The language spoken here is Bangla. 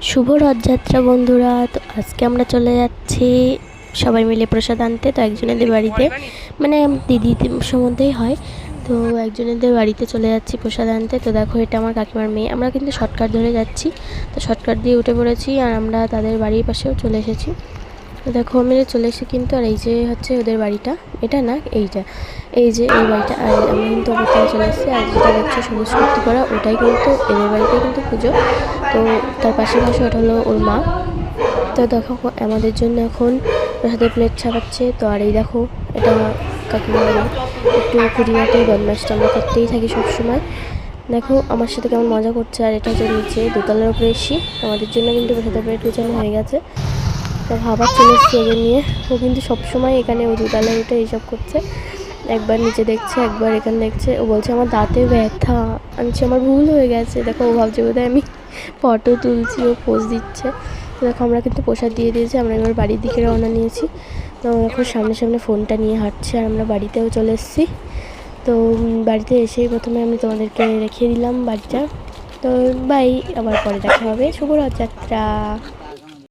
শুভ রথযাত্রা বন্ধুরা। তো আজকে আমরা চলে যাচ্ছি সবাই মিলে প্রসাদ আনতে। তো একজনেদের বাড়িতে, মানে দিদি সম্বন্ধেই হয়, তো একজনেদের বাড়িতে চলে যাচ্ছি প্রসাদ আনতে। তো দেখো, এটা আমার কাকিমার মেয়ে। আমরা কিন্তু শর্টকাট ধরে যাচ্ছি, তো শর্টকাট দিয়ে উঠে পড়েছি আর আমরা তাদের বাড়ির পাশেও চলে এসেছি। তো দেখো আমি চলে এসে কিন্তু, আর এই যে হচ্ছে ওদের বাড়িটা, এটা না এইটা, এই যে এই বাড়িটা। আর আমি কিন্তু অবস্থায় চলে এসেছি। আর যেটা দেখছি সবুজ কুর্তি করা, ওটাই কিন্তু এদের বাড়িতে কিন্তু পুজো। তো তার পাশে ওটা হলো ওর মা। তো দেখো আমাদের জন্য এখন প্রসাদের প্লেট ছাপাচ্ছে। তো আর এই দেখো, এটা কাকিমা একটু খুঁটিনাটি বদমাশটা আমরা করতেই থাকি সবসময়। দেখো আমার সাথে কেমন মজা করছে। আর এটা যে নিচে দোতলার উপরে এসি, আমাদের জন্য কিন্তু প্রসাদের প্লেট গুছানো হয়ে গেছে। তো ভাবার চলে এসছি এগে নিয়ে। ও কিন্তু সবসময় এখানে ওই দোতলায় উঠে এইসব করছে, একবার নিচে দেখছে, একবার এখানে দেখছে। ও বলছে আমার দাঁতে ব্যথা। আমি আমার ভুল হয়ে গেছে। দেখো ও ভাবছে বোধহয় আমি ফটো তুলছি, ও পোজ দিচ্ছে। তো দেখো আমরা কিন্তু প্রসাদ দিয়ে দিয়েছি, আমরা এবার বাড়ির দিকে রওনা নিয়েছি। তো এখন সামনে সামনে ফোনটা নিয়ে হাঁটছে। আর আমরা বাড়িতেও চলে এসেছি। তো বাড়িতে এসেই প্রথমে আমি তোমাদেরকে রেখে দিলাম বাড়িটা। তো বাই, আবার পরে দেখা হবে। শুভ রথযাত্রা।